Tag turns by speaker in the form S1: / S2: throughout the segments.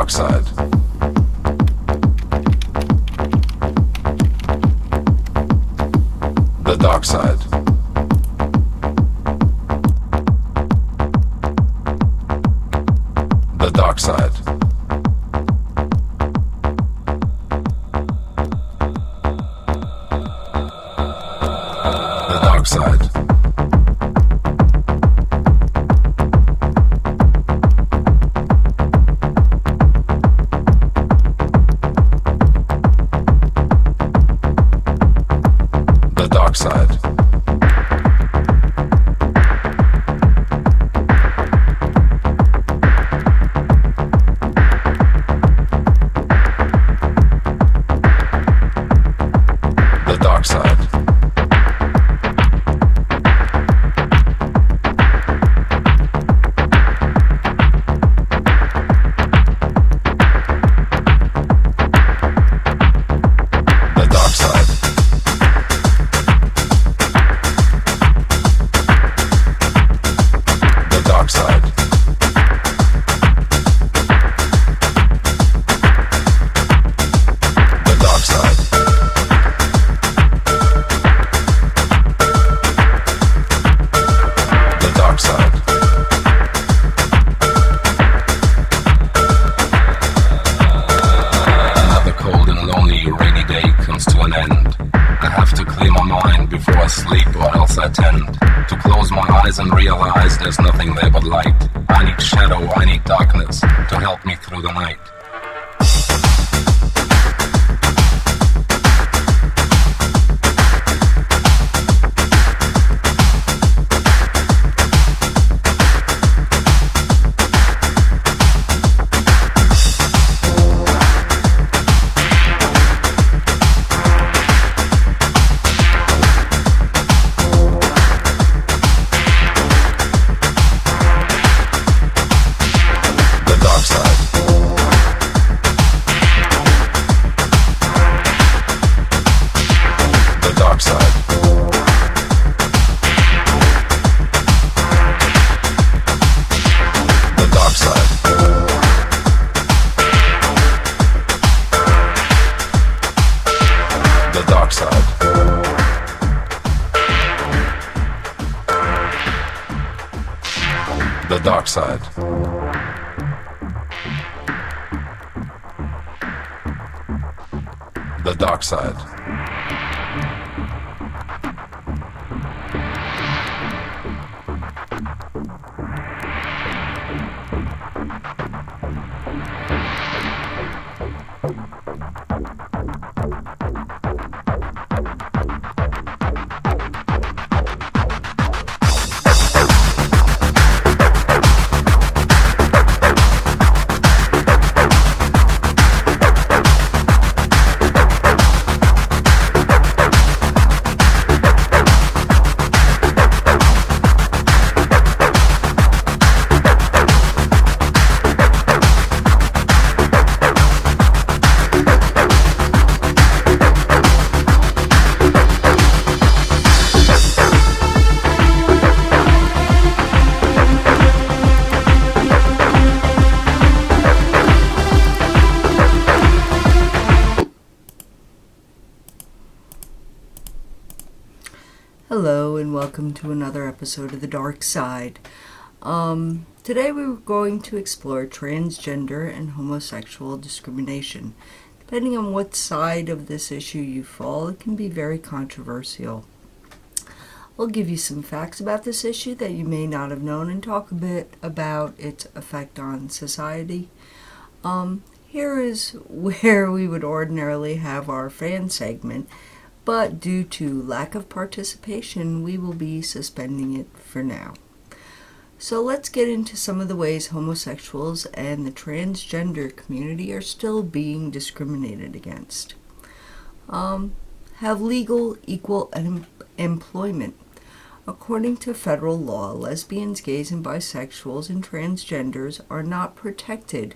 S1: Darkside. The Darkside. The Darkside. The Darkside. Darkside. The Darkside. And realize there's nothing there but light. I need shadow, I need darkness to help me through the night. The Darkside. The Darkside.
S2: Hello and welcome to another episode of The Darkside. Today we were going to explore transgender and homosexual discrimination. Depending on what side of this issue you fall, it can be very controversial. We'll give you some facts about this issue that you may not have known and talk a bit about its effect on society. Here is where we would ordinarily have our fan segment, but due to lack of participation, we will be suspending it for now. So let's get into some of the ways homosexuals and the transgender community are still being discriminated against. Have legal equal employment. According to federal law, lesbians, gays, and bisexuals and transgenders are not protected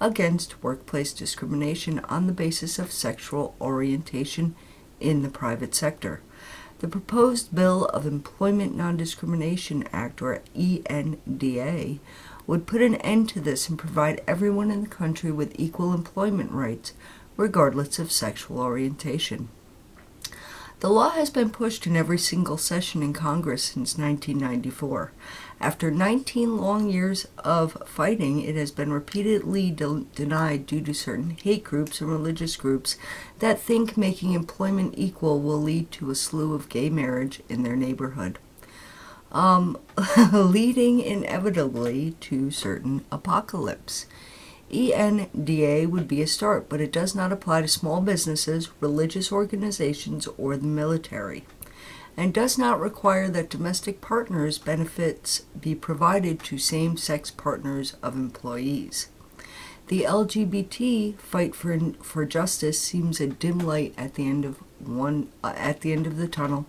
S2: against workplace discrimination on the basis of sexual orientation in the private sector. The proposed Bill of Employment Non-Discrimination Act, or ENDA, would put an end to this and provide everyone in the country with equal employment rights, regardless of sexual orientation. The law has been pushed in every single session in Congress since 1994. After 19 long years of fighting, it has been repeatedly denied due to certain hate groups and religious groups that think making employment equal will lead to a slew of gay marriage in their neighborhood, leading inevitably to certain apocalypse. ENDA would be a start, but it does not apply to small businesses, religious organizations, or the military, and does not require that domestic partners' benefits be provided to same-sex partners of employees. The LGBT fight for justice seems a dim light at the end of the tunnel,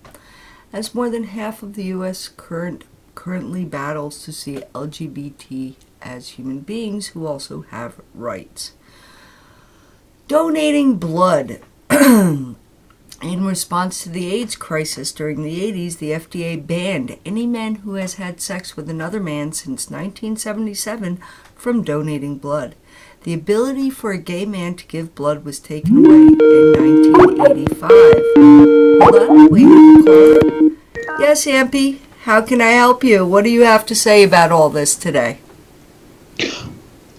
S2: as more than half of the U.S. currently battles to see LGBT as human beings who also have rights. Donating blood. In response to the AIDS crisis during the 80s, the FDA banned any man who has had sex with another man since 1977 from donating blood. The ability for a gay man to give blood was taken away in 1985. Hold on, wait a caller. Yes, Ampy, how can I help you? What do you have to say about all this today?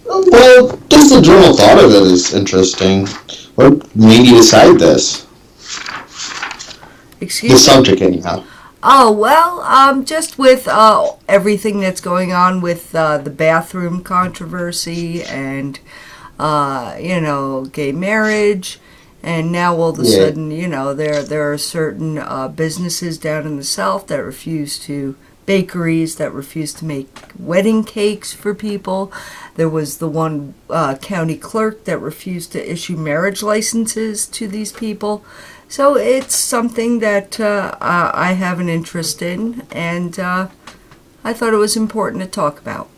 S3: Well, just the general thought of it is interesting. What made you decide this?
S2: Excuse
S3: the
S2: me?
S3: subject, anyhow.
S2: Oh, well, just with everything that's going on with the bathroom controversy and, gay marriage. And now all of a sudden, there are certain businesses down in the South that refuse to, bakeries that refuse to make wedding cakes for people. There was the one county clerk that refused to issue marriage licenses to these people. So it's something that I have an interest in, and I thought it was important to talk about.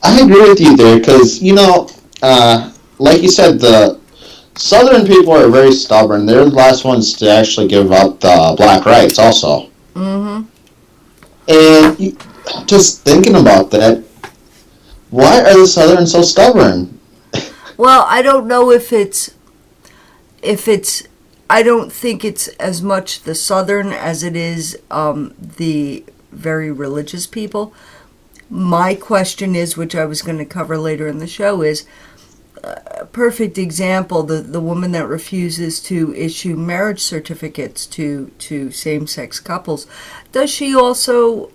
S3: I agree with you there, because, like you said, the Southern people are very stubborn. They're the last ones to actually give up the black rights also.
S2: Mm-hmm.
S3: And just thinking about that, why are the Southerns so stubborn?
S2: Well, I don't know if it's I don't think it's as much the Southern as it is the very religious people. My question is, which I was going to cover later in the show, is a perfect example, the woman that refuses to issue marriage certificates to same-sex couples. Does she also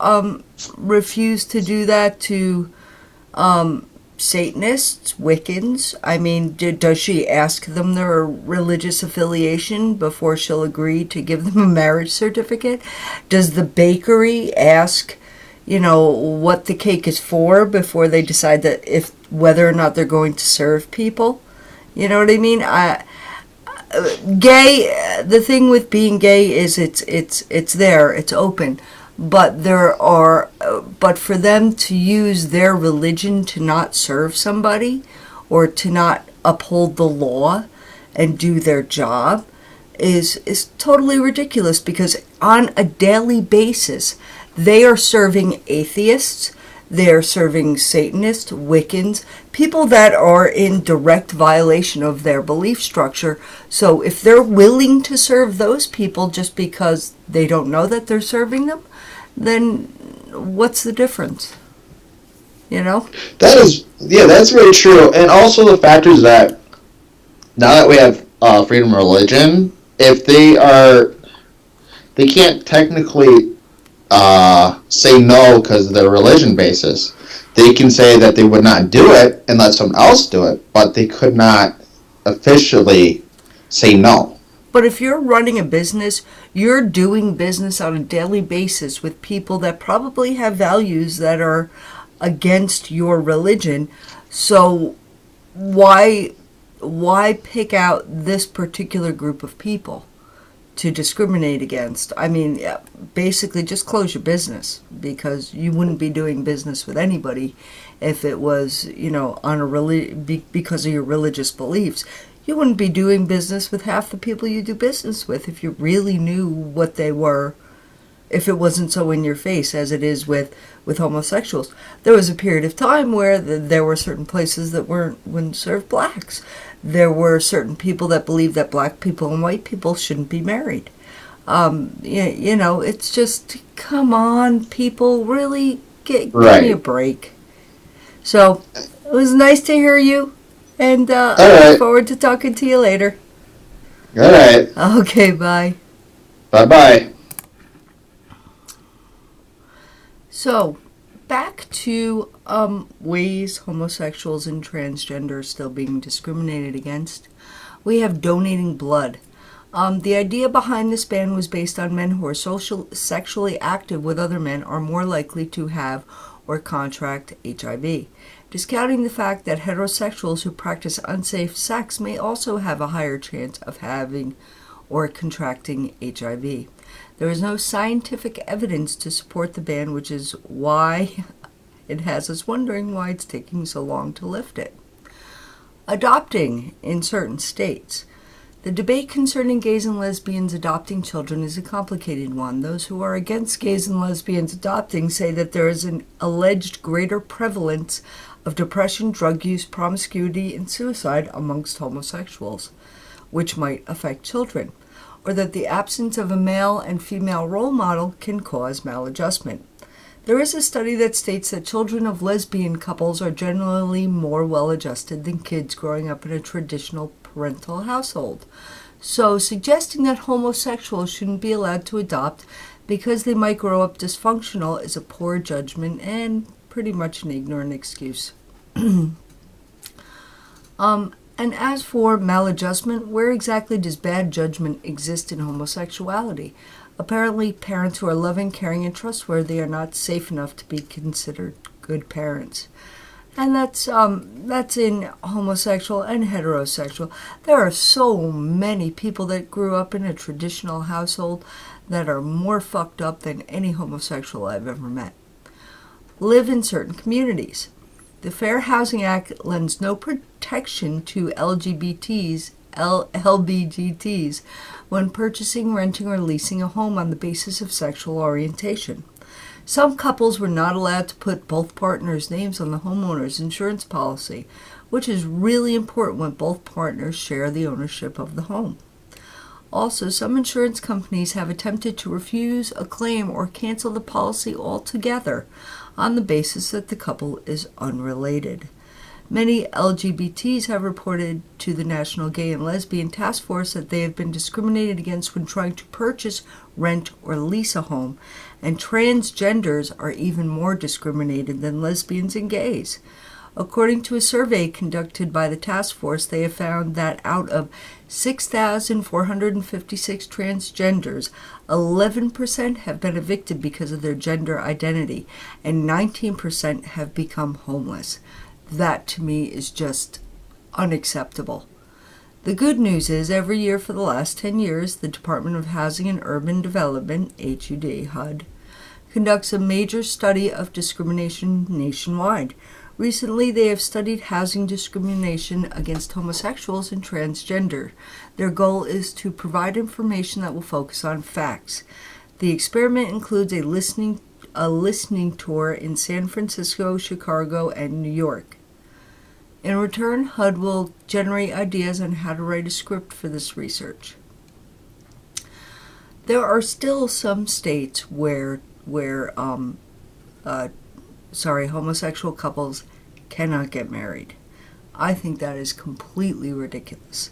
S2: refuse to do that to Satanists, Wiccans? I mean, does she ask them their religious affiliation before she'll agree to give them a marriage certificate? Does the bakery ask, what the cake is for before they decide that whether or not they're going to serve people? You know what I mean? Gay. The thing with being gay is it's there, it's open. But but for them to use their religion to not serve somebody or to not uphold the law and do their job is totally ridiculous, because on a daily basis they are serving atheists, they're serving Satanists, Wiccans, people that are in direct violation of their belief structure. So if they're willing to serve those people just because they don't know that they're serving them, then what's the difference?
S3: That's very true. And also the fact is that now that we have freedom of religion, if they can't technically say no because of their religion basis. They can say that they would not do it and let someone else do it, but they could not officially say no.
S2: But if you're running a business, you're doing business on a daily basis with people that probably have values that are against your religion. So why pick out this particular group of people to discriminate against? I mean, basically just close your business, because you wouldn't be doing business with anybody if it was, on because of your religious beliefs. You wouldn't be doing business with half the people you do business with if you really knew what they were, if it wasn't so in your face as it is with homosexuals. There was a period of time where there were certain places that wouldn't serve blacks. There were certain people that believed that black people and white people shouldn't be married. It's just, come on, people, really, give me a break. So, it was nice to hear you, and I look forward to talking to you later.
S3: All right.
S2: Okay, bye.
S3: Bye-bye.
S2: So, back to ways homosexuals and transgender are still being discriminated against. We have donating blood. The idea behind this ban was based on men who are sexually active with other men are more likely to have or contract HIV, discounting the fact that heterosexuals who practice unsafe sex may also have a higher chance of having or contracting HIV. There is no scientific evidence to support the ban, which is why it has us wondering why it's taking so long to lift it. Adopting in certain states. The debate concerning gays and lesbians adopting children is a complicated one. Those who are against gays and lesbians adopting say that there is an alleged greater prevalence of depression, drug use, promiscuity, and suicide amongst homosexuals, which might affect children, or that the absence of a male and female role model can cause maladjustment. There is a study that states that children of lesbian couples are generally more well-adjusted than kids growing up in a traditional parental household. So suggesting that homosexuals shouldn't be allowed to adopt because they might grow up dysfunctional is a poor judgment and pretty much an ignorant excuse. And as for maladjustment, where exactly does bad judgment exist in homosexuality? Apparently, parents who are loving, caring, and trustworthy are not safe enough to be considered good parents. And that's in homosexual and heterosexual. There are so many people that grew up in a traditional household that are more fucked up than any homosexual I've ever met. Live in certain communities. The Fair Housing Act lends no protection to LGBTs when purchasing, renting, or leasing a home on the basis of sexual orientation. Some couples were not allowed to put both partners' names on the homeowner's insurance policy, which is really important when both partners share the ownership of the home. Also, some insurance companies have attempted to refuse a claim or cancel the policy altogether on the basis that the couple is unrelated. Many LGBTs have reported to the National Gay and Lesbian Task Force that they have been discriminated against when trying to purchase, rent, or lease a home, and transgenders are even more discriminated than lesbians and gays. According to a survey conducted by the task force, they have found that out of 6,456 transgenders, 11% have been evicted because of their gender identity, and 19% have become homeless. That, to me, is just unacceptable. The good news is, every year for the last 10 years, the Department of Housing and Urban Development, HUD, conducts a major study of discrimination nationwide. Recently, they have studied housing discrimination against homosexuals and transgender. Their goal is to provide information that will focus on facts. The experiment includes a listening tour in San Francisco, Chicago, and New York. In return, HUD will generate ideas on how to write a script for this research. There are still some states where homosexual couples cannot get married. I think that is completely ridiculous.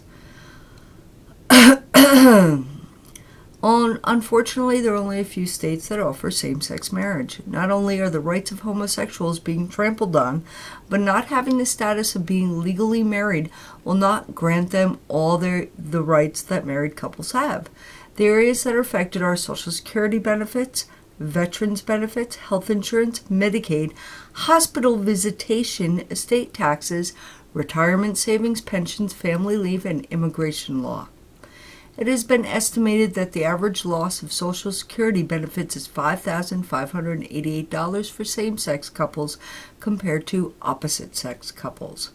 S2: Unfortunately, there are only a few states that offer same-sex marriage. Not only are the rights of homosexuals being trampled on, but not having the status of being legally married will not grant them all the rights that married couples have. The areas that are affected are Social Security benefits, veterans benefits, health insurance, Medicaid, hospital visitation, estate taxes, retirement savings, pensions, family leave, and immigration law. It has been estimated that the average loss of Social Security benefits is $5,588 for same-sex couples compared to opposite-sex couples.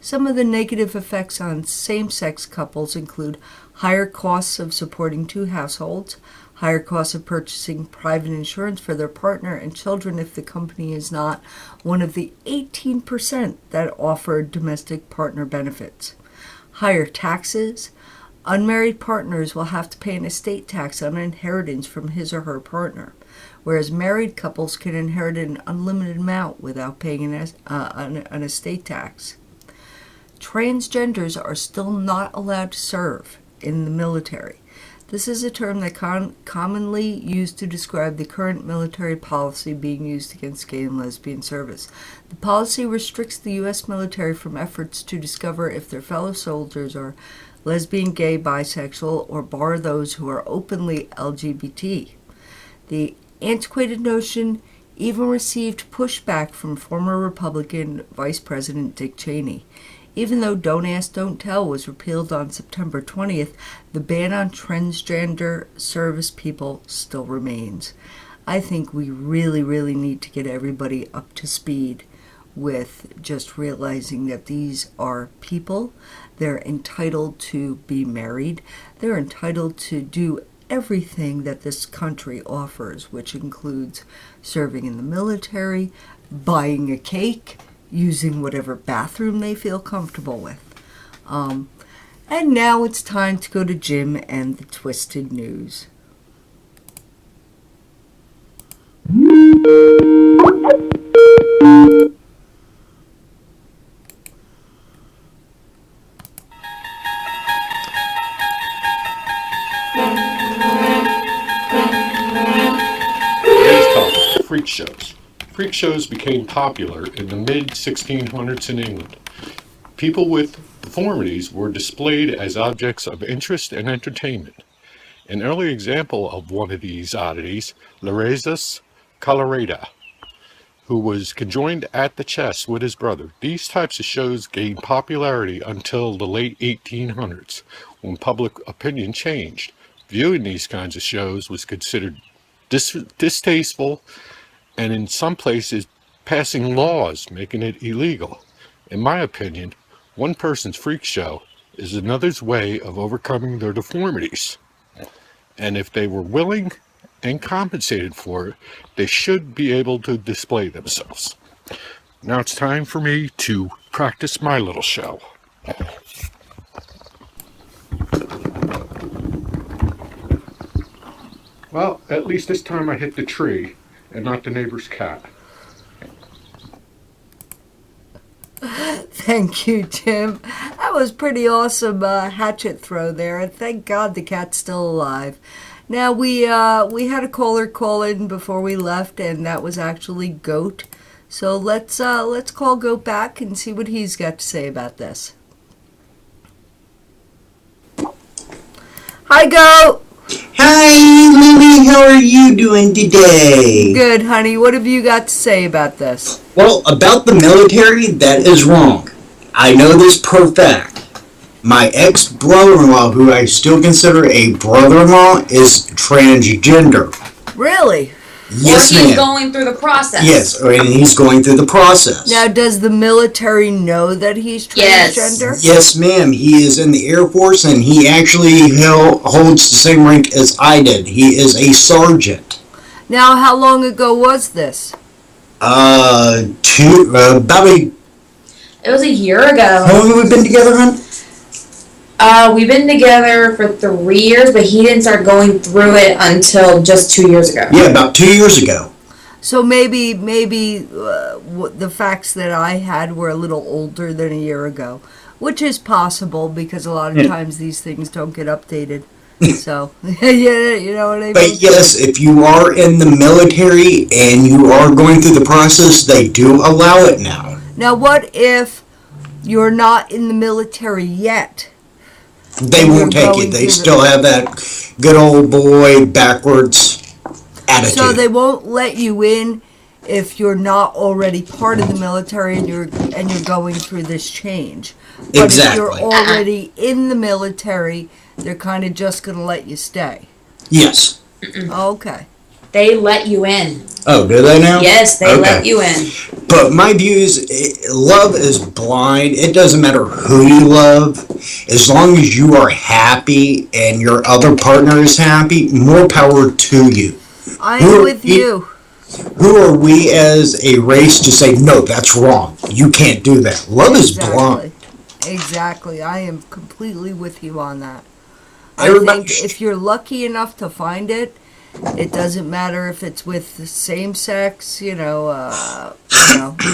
S2: Some of the negative effects on same-sex couples include higher costs of supporting two households, higher costs of purchasing private insurance for their partner and children if the company is not one of the 18% that offer domestic partner benefits, higher taxes. Unmarried partners will have to pay an estate tax on inheritance from his or her partner, whereas married couples can inherit an unlimited amount without paying an estate tax. Transgenders are still not allowed to serve in the military. This is a term that commonly used to describe the current military policy being used against gay and lesbian service. The policy restricts the U.S. military from efforts to discover if their fellow soldiers are lesbian, gay, bisexual, or bar those who are openly LGBT. The antiquated notion even received pushback from former Republican Vice President Dick Cheney. Even though Don't Ask, Don't Tell was repealed on September 20th, the ban on transgender service people still remains. I think we really, really need to get everybody up to speed with just realizing that these are people. They're entitled to be married. They're entitled to do everything that this country offers, which includes serving in the military, buying a cake, using whatever bathroom they feel comfortable with. And now it's time to go to Jim and the Twisted News.
S4: Today's topic, freak shows. Freak shows became popular in the mid-1600s in England. People with deformities were displayed as objects of interest and entertainment. An early example of one of these oddities, Lorezus Colorada, who was conjoined at the chest with his brother. These types of shows gained popularity until the late 1800s, when public opinion changed. Viewing these kinds of shows was considered distasteful, and in some places passing laws making it illegal. In my opinion, one person's freak show is another's way of overcoming their deformities. And if they were willing and compensated for it, they should be able to display themselves. Now it's time for me to practice my little show. Well, at least this time I hit the tree and not the neighbor's cat.
S2: Thank you, Tim. That was pretty awesome hatchet throw there, and thank God the cat's still alive. Now, we had a caller call in before we left, and that was actually Goat. So let's call Goat back and see what he's got to say about this. Hi, Goat!
S5: Hi, Lily. How are you doing today?
S2: Good, honey. What have you got to say about this?
S5: Well, about the military, that is wrong. I know this per fact. My ex-brother-in-law, who I still consider a brother-in-law, is transgender.
S2: Really?
S5: Yes,
S6: or he's
S5: ma'am.
S6: going through the process.
S5: Yes, and he's going through the process.
S2: Now, does the military know that he's transgender?
S5: Yes, ma'am. He is in the Air Force, and he actually holds the same rank as I did. He is a sergeant.
S2: Now, how long ago was this?
S5: About
S6: It was a year ago.
S5: how long have we been together, hon?
S6: We've been together for 3 years, but he didn't start going through it until just 2 years ago.
S5: Yeah, about 2 years ago.
S2: So maybe the facts that I had were a little older than a year ago, which is possible because a lot of times these things don't get updated. So, yeah, you know what I mean?
S5: But yes, if you are in the military and you are going through the process, they do allow it now.
S2: Now, what if you're not in the military yet?
S5: They won't take it. They still have that good old boy backwards attitude.
S2: So they won't let you in if you're not already part of the military and you're going through this change. But
S5: Exactly.
S2: if you're already in the military, they're kind of just going to let you stay.
S5: Yes.
S2: Okay.
S6: They let you in.
S5: Oh, do they now?
S6: Yes, they let you in.
S5: But my view is, love is blind. It doesn't matter who you love. As long as you are happy and your other partner is happy, more power to you.
S2: I'm with you.
S5: Who are we as a race to say, no, that's wrong. You can't do that. Love is blind.
S2: Exactly. I am completely with you on that.
S5: Everybody
S2: I think if you're lucky enough to find it, it doesn't matter if it's with the same sex,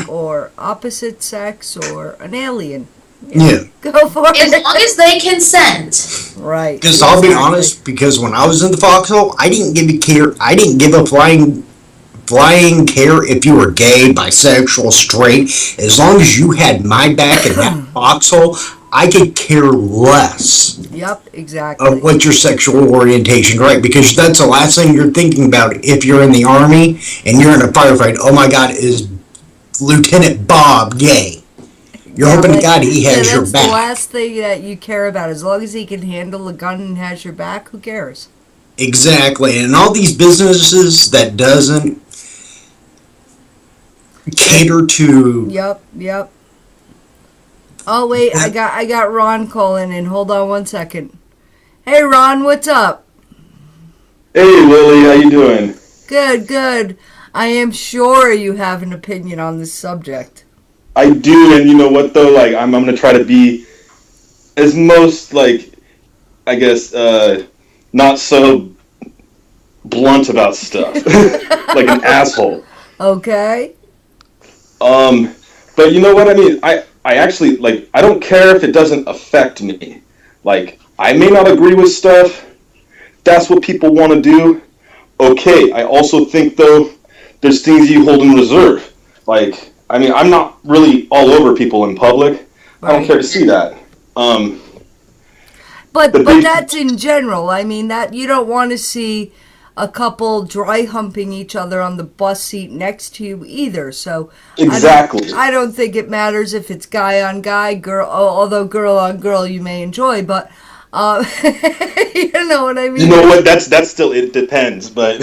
S2: or opposite sex or an alien.
S5: Yeah.
S2: Go for it.
S6: As long as they consent.
S2: Right.
S5: Because I'll be honest, because when I was in the foxhole, I didn't give a care. I didn't give a flying care if you were gay, bisexual, straight. As long as you had my back in that foxhole, I could care less.
S2: Yep, exactly.
S5: Of what your sexual orientation, right? Because that's the last thing you're thinking about if you're in the Army and you're in a firefight. Oh my God, is Lieutenant Bob gay? You're hoping to God he has your back.
S2: That's the last thing that you care about. As long as he can handle a gun and has your back, who cares?
S5: Exactly. And all these businesses that doesn't cater to...
S2: Yep. Oh wait, I got Ron calling in. Hold on one second. Hey Ron, what's up?
S7: Hey Lily, how you doing?
S2: Good. I am sure you have an opinion on this subject.
S7: I do, and you know what though? Like I'm gonna try to be as most not so blunt about stuff, like an asshole.
S2: Okay.
S7: But you know what I mean? I actually, I don't care if it doesn't affect me. Like, I may not agree with stuff. That's what people want to do. Okay, I also think, though, there's things you hold in reserve. Like, I mean, I'm not really all over people in public. Right. I don't care to see that.
S2: But that's in general. I mean, that you don't want to see a couple dry humping each other on the bus seat next to you either. So
S7: exactly,
S2: I don't think it matters if it's guy on guy, girl. Although girl on girl you may enjoy, but you know what I mean.
S7: You know what? That's still, it depends, but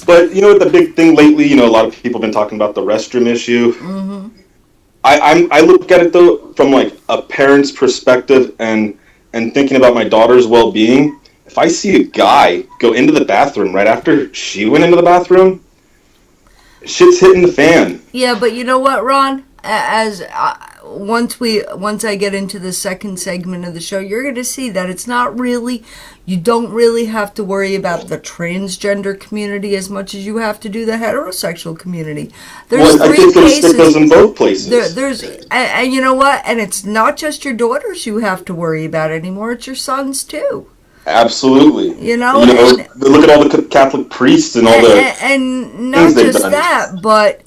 S7: but you know what? The big thing lately, a lot of people have been talking about the restroom issue.
S2: Mm-hmm.
S7: I look at it though from like a parent's perspective and thinking about my daughter's well-being. If I see a guy go into the bathroom right after she went into the bathroom, shit's hitting the fan.
S2: Yeah, but you know what, Ron? Once I get into the second segment of the show, you're going to see that it's not really, you don't really have to worry about the transgender community as much as you have to do the heterosexual community. There's
S7: I think there's sickos in both places.
S2: And you know what? And it's not just your daughters you have to worry about anymore. It's your sons too.
S7: Absolutely. Look at all the Catholic priests and all the
S2: and not just that, but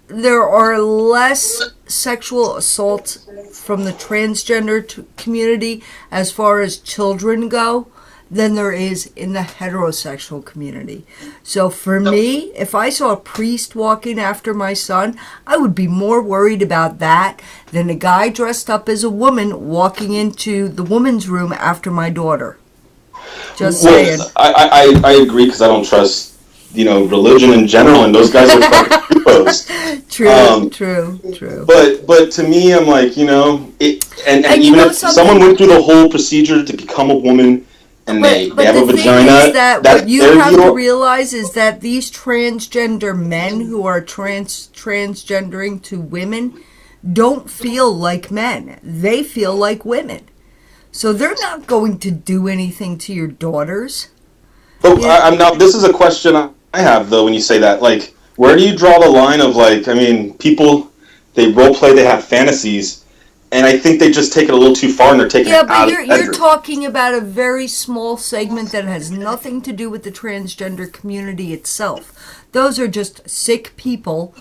S2: there are less sexual assaults from the transgender community as far as children go than there is in the heterosexual community. So for me, if I saw a priest walking after my son, I would be more worried about that than a guy dressed up as a woman walking into the woman's room after my daughter. Just saying.
S7: I agree because I don't trust religion in general, and those guys are fucking heroes.
S2: True.
S7: But to me, I'm like, even if someone went through the whole procedure to become a woman and they have a vagina,
S2: what you have to realize is that these transgender men who are transgendering to women don't feel like men. They feel like women. So they're not going to do anything to your daughters.
S7: But I'm now. This is a question I have though. When you say that, like, where do you draw the line of people? They role play. They have fantasies, and I think they just take it a little too far, and they're taking it out of the bedroom.
S2: You're talking about a very small segment that has nothing to do with the transgender community itself. Those are just sick people.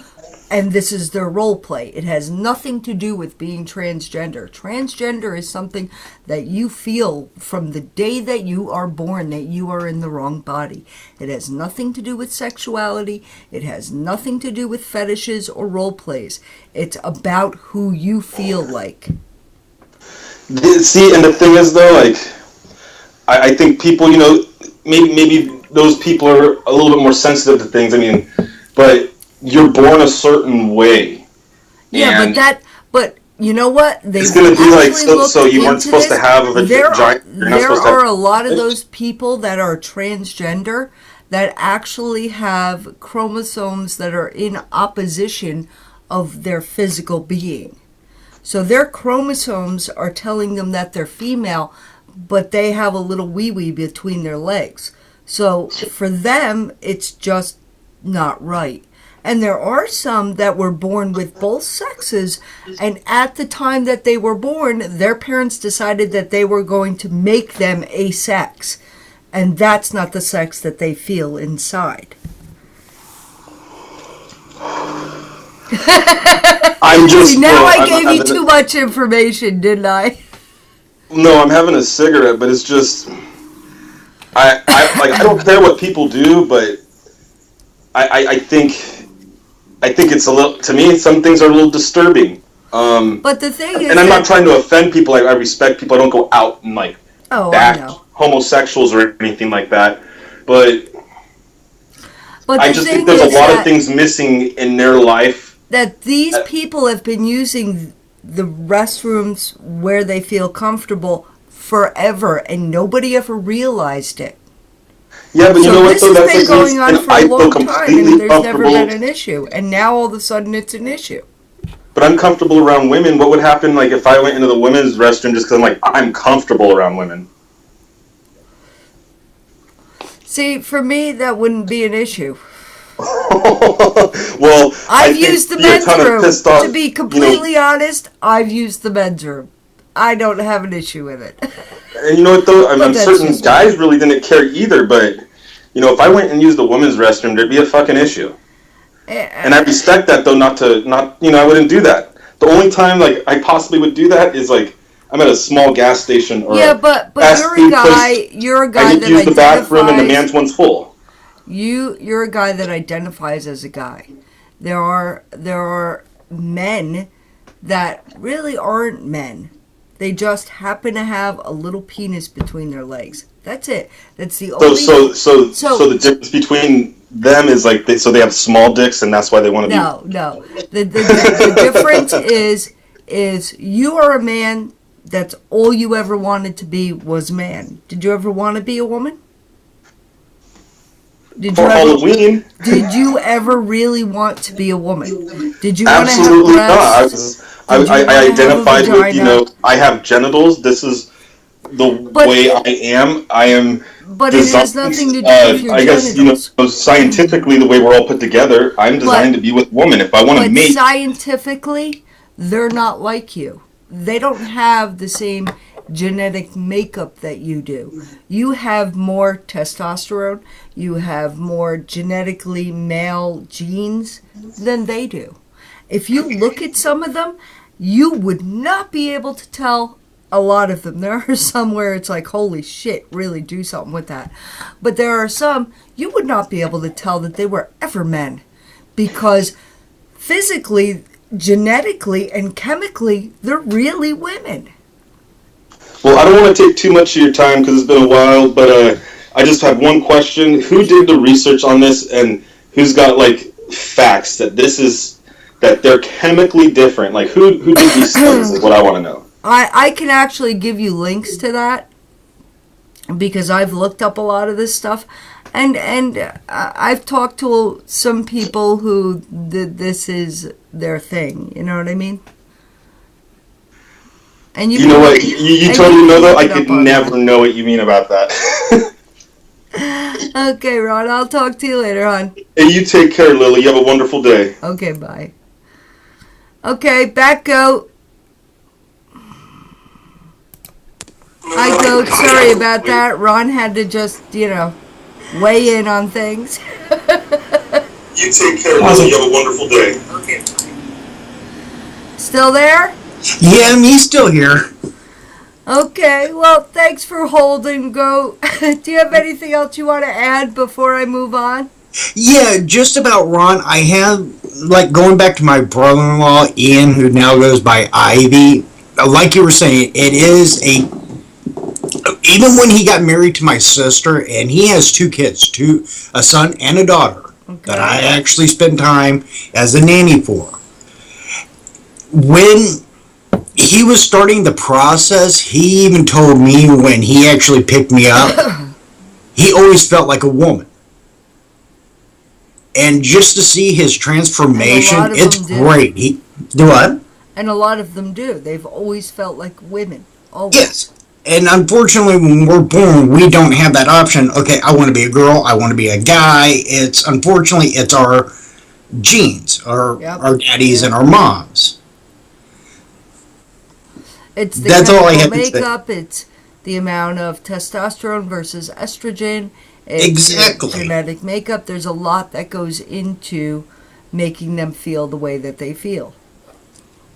S2: And this is their role play. It has nothing to do with being transgender. Transgender is something that you feel from the day that you are born, that you are in the wrong body. It has nothing to do with sexuality. It has nothing to do with fetishes or role plays. It's about who you feel like.
S7: See, and the thing is though, I think people, maybe those people are a little bit more sensitive to things. I mean, but you're born a certain way.
S2: Yeah,
S7: and
S2: but you know what?
S7: It's going to be like, so you weren't supposed to have a giant.
S2: There are a lot of those people that are transgender that actually have chromosomes that are in opposition of their physical being. So their chromosomes are telling them that they're female, but they have a little wee-wee between their legs. So for them, it's just not right. And there are some that were born with both sexes, and at the time that they were born, their parents decided that they were going to make them a sex. And that's not the sex that they feel inside.
S7: I'm just.
S2: See, now I gave you too much information, didn't I?
S7: No, I'm having a cigarette, but it's just. I don't care what people do, but I think it's a little. To me, some things are a little disturbing.
S2: But the thing is,
S7: and I'm not trying to offend people. I respect people. I don't go out and bash homosexuals or anything like that. But I just think there's a lot of things missing in their life.
S2: That these people have been using the restrooms where they feel comfortable forever, and nobody ever realized it.
S7: Yeah, but you know what?
S2: This has been going on for a long time, and there's never been an issue. And now all of a sudden, it's an issue.
S7: But I'm comfortable around women. What would happen, if I went into the women's restroom just because I'm comfortable around women?
S2: See, for me, that wouldn't be an issue.
S7: Well,
S2: I've used the men's room. To be completely honest, I've used the men's room. I don't have an issue with it.
S7: And you know what, though? I'm certain guys really didn't care either, but, if I went and used the women's restroom, there'd be a fucking issue. And I respect that, though, I wouldn't do that. The only time, I possibly would do that is, I'm at a small gas station or
S2: but you're a guy that
S7: use the bathroom and the man's one's full.
S2: You're a guy that identifies as a guy. There are men that really aren't men. They just happen to have a little penis between their legs. That's it. That's the only. So
S7: the difference between them is they have small dicks and that's why they want to be.
S2: No. The difference is you are a man. That's all you ever wanted to be was man. Did you ever want to be a woman?
S7: Halloween.
S2: Did you ever really want to be a woman? Did you want to have
S7: Absolutely
S2: breasts?
S7: not. I identified with, I have genitals. This is the way I am. I am.
S2: But it has nothing to do with your genitals.
S7: I guess, scientifically, the way we're all put together, I'm designed to be with women. If I want to mate.
S2: Scientifically, they're not like you. They don't have the same genetic makeup that you do. You have more testosterone, you have more genetically male genes than they do. If you look at some of them, you would not be able to tell a lot of them. There are some where it's holy shit, really do something with that. But there are some you would not be able to tell that they were ever men, because physically, genetically, and chemically, they're really women.
S7: Well, I don't want to take too much of your time because it's been a while, but I just have one question. Who did the research on this, and who's got, facts that that they're chemically different? Who did these studies is what I want to know.
S2: I can actually give you links to that because I've looked up a lot of this stuff. And I've talked to some people who this is their thing. You know what I mean? And
S7: you know what? You totally know that? I could never know what you mean about that.
S2: Okay, Ron. I'll talk to you later, hon.
S7: Hey, you take care, Lily. You have a wonderful day.
S2: Okay, bye. Okay, back goat. Hi, goat. Sorry about that. Ron had to just, weigh in on things.
S7: You take care, Lily. You have a wonderful day.
S2: Okay. Still there?
S5: Yeah, me still here.
S2: Okay, well, thanks for holding, Goat. Do you have anything else you want to add before I move on?
S5: Yeah, just about Ron. I have, going back to my brother-in-law, Ian, who now goes by Ivy. Like you were saying, it is even when he got married to my sister, and he has 2 kids, a son and a daughter, that I actually spent time as a nanny for. When he was starting the process, he even told me when he actually picked me up, he always felt like a woman. And just to see his transformation, it's great. He do what?
S2: And a lot of them do. They've always felt like women. Always.
S5: Yes. And unfortunately, when we're born, we don't have that option. Okay, I want to be a girl. I want to be a guy. Unfortunately, it's our genes, our daddies and our moms.
S2: It's the chemical makeup. It's the amount of testosterone versus estrogen. It's genetic makeup. There's a lot that goes into making them feel the way that they feel.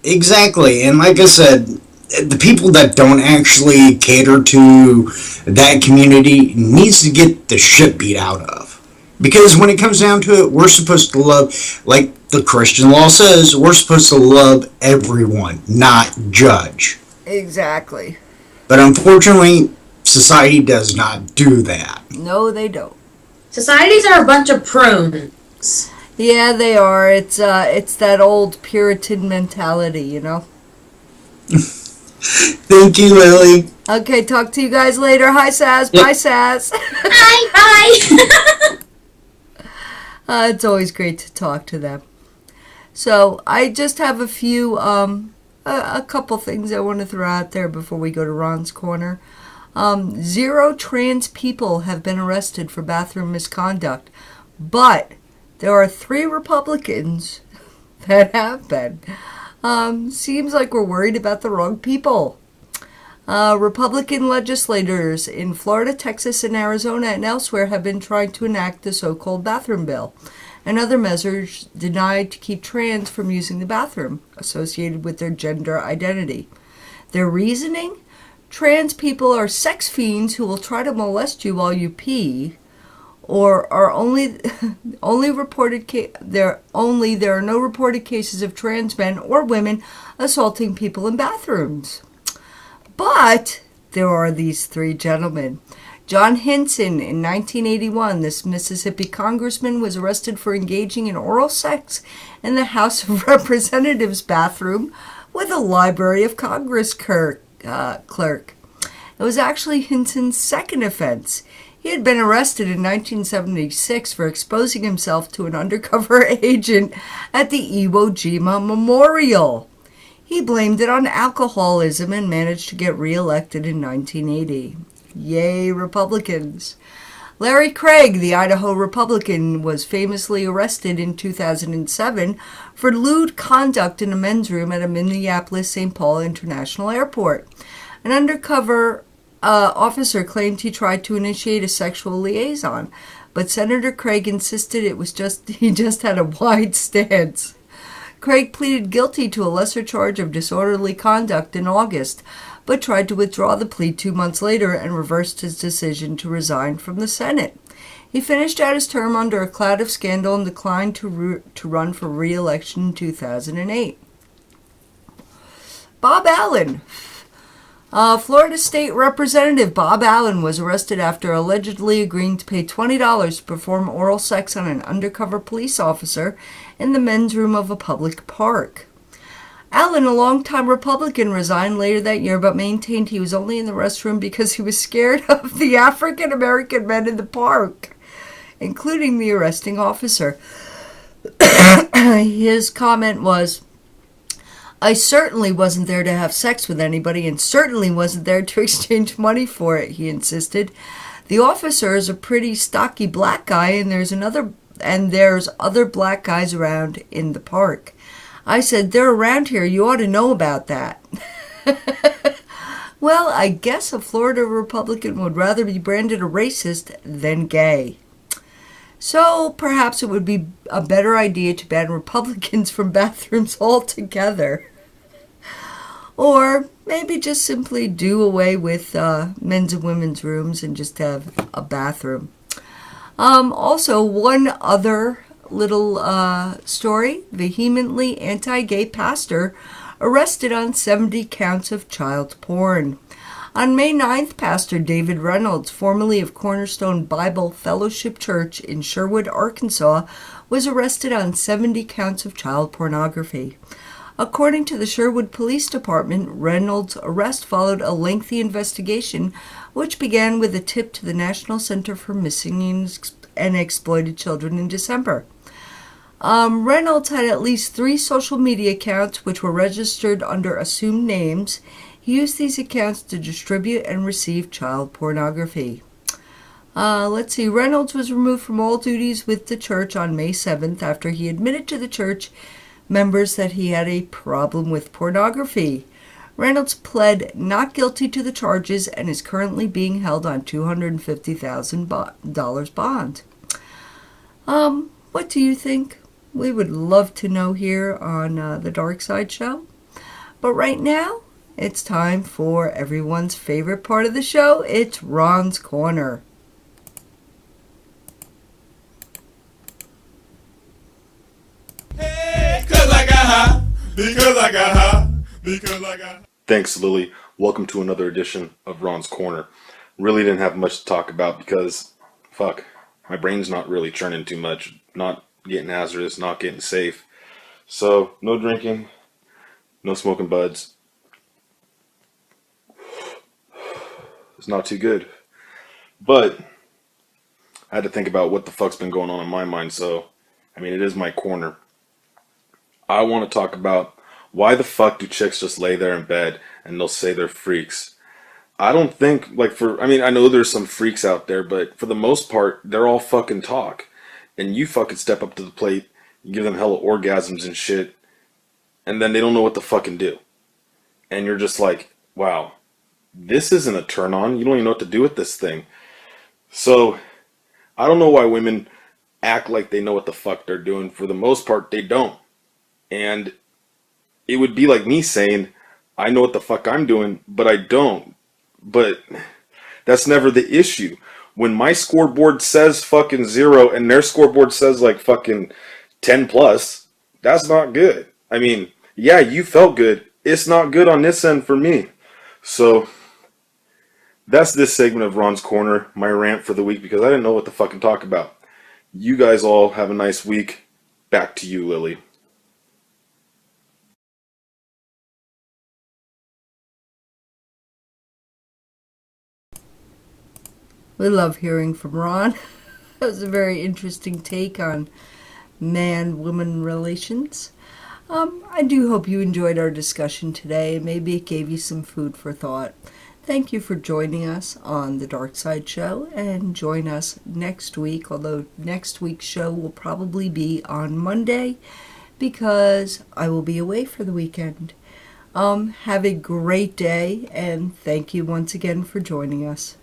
S5: Exactly. And like I said, the people that don't actually cater to that community needs to get the shit beat out of. Because when it comes down to it, we're supposed to love, like the Christian law says, we're supposed to love everyone, not judge.
S2: Exactly.
S5: But unfortunately, society does not do that.
S2: No, they don't.
S6: Societies are a bunch of prunes.
S2: Yeah, they are. It's that old Puritan mentality, you know?
S5: Thank you, Lily.
S2: Okay, talk to you guys later. Hi, Saz. Yep. Bye, Saz.
S6: Bye.
S2: It's always great to talk to them. So, I just have a few, a couple things I want to throw out there before we go to Ron's Corner. 0 trans people have been arrested for bathroom misconduct, but there are 3 Republicans that have been. Seems like we're worried about the wrong people. Republican legislators in Florida, Texas, and Arizona and elsewhere have been trying to enact the so-called bathroom bill and other measures denied to keep trans from using the bathroom associated with their gender identity. Their reasoning? Trans people are sex fiends who will try to molest you while you pee, or are only reported there are no reported cases of trans men or women assaulting people in bathrooms. But there are these 3 gentlemen. John Hinson, in 1981, this Mississippi congressman was arrested for engaging in oral sex in the House of Representatives bathroom with a Library of Congress clerk. It was actually Hinson's second offense. He had been arrested in 1976 for exposing himself to an undercover agent at the Iwo Jima Memorial. He blamed it on alcoholism and managed to get reelected in 1980. Yay, Republicans. Larry Craig, the Idaho Republican, was famously arrested in 2007 for lewd conduct in a men's room at a Minneapolis-St. Paul International Airport. An undercover officer claimed he tried to initiate a sexual liaison, but Senator Craig insisted he just had a wide stance. Craig pleaded guilty to a lesser charge of disorderly conduct in August, but tried to withdraw the plea 2 months later and reversed his decision to resign from the Senate. He finished out his term under a cloud of scandal and declined to run for re-election in 2008. Bob Allen. Florida State Representative Bob Allen was arrested after allegedly agreeing to pay $20 to perform oral sex on an undercover police officer in the men's room of a public park. Allen, a longtime Republican, resigned later that year but maintained he was only in the restroom because he was scared of the African American men in the park, including the arresting officer. His comment was, "I certainly wasn't there to have sex with anybody and certainly wasn't there to exchange money for it," he insisted. "The officer is a pretty stocky black guy and there's other black guys around in the park. I said, they're around here, you ought to know about that." Well, I guess a Florida Republican would rather be branded a racist than gay. So perhaps it would be a better idea to ban Republicans from bathrooms altogether. Or maybe just simply do away with men's and women's rooms and just have a bathroom. Also, one other little story. Vehemently anti-gay pastor arrested on 70 counts of child porn. On May 9th, Pastor David Reynolds, formerly of Cornerstone Bible Fellowship Church in Sherwood, Arkansas, was arrested on 70 counts of child pornography. According to the Sherwood Police Department, Reynolds' arrest followed a lengthy investigation, which began with a tip to the National Center for Missing and Exploited Children in December. Reynolds had at least 3 social media accounts which were registered under assumed names. He used these accounts to distribute and receive child pornography. Reynolds was removed from all duties with the church on May 7th after he admitted to the church members that he had a problem with pornography. Reynolds pled not guilty to the charges and is currently being held on $250,000 bond. What do you think? We would love to know here on the Darkside show. But right now, it's time for everyone's favorite part of the show. It's Ron's Corner.
S8: Thanks, Lily. Welcome to another edition of Ron's Corner. Really didn't have much to talk about because, my brain's not really churning too much. Not getting hazardous, not getting safe. So, no drinking, no smoking buds. It's not too good. But, I had to think about what the fuck's been going on in my mind, so, it is my corner. I want to talk about why the fuck do chicks just lay there in bed and they'll say they're freaks? I don't think, I know there's some freaks out there, but for the most part, they're all fucking talk. And you fucking step up to the plate, you give them hella orgasms and shit, and then they don't know what to fucking do. And you're just like, wow, this isn't a turn on. You don't even know what to do with this thing. So, I don't know why women act like they know what the fuck they're doing. For the most part, they don't. And it would be like me saying, I know what the fuck I'm doing, but I don't. But that's never the issue. When my scoreboard says fucking 0 and their scoreboard says like fucking 10 plus, that's not good. Yeah, you felt good. It's not good on this end for me. So, that's this segment of Ron's Corner, my rant for the week, because I didn't know what to fucking talk about. You guys all have a nice week. Back to you, Lily.
S2: We love hearing from Ron. That was a very interesting take on man-woman relations. I do hope you enjoyed our discussion today. Maybe it gave you some food for thought. Thank you for joining us on the Darkside show, and join us next week, although next week's show will probably be on Monday because I will be away for the weekend. Have a great day, and thank you once again for joining us.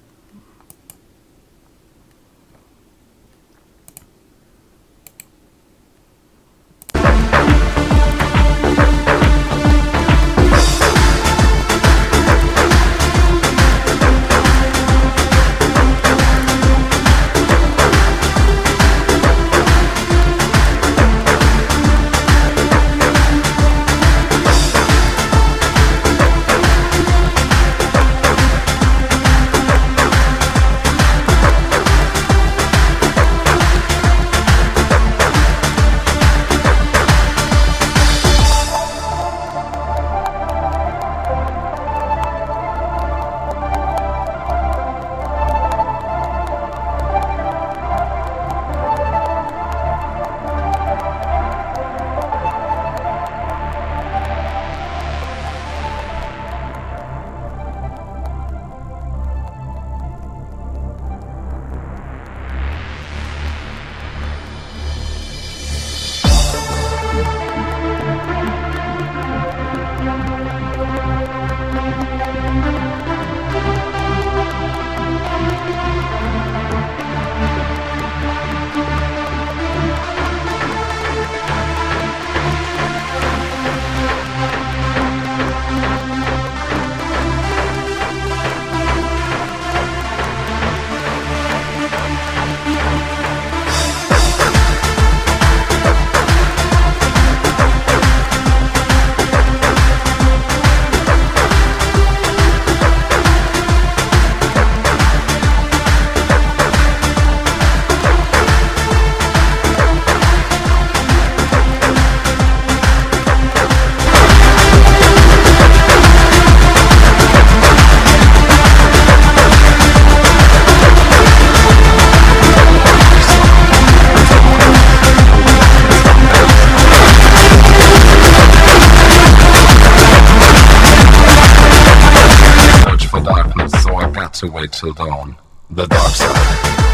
S1: to wait till dawn. The dark side.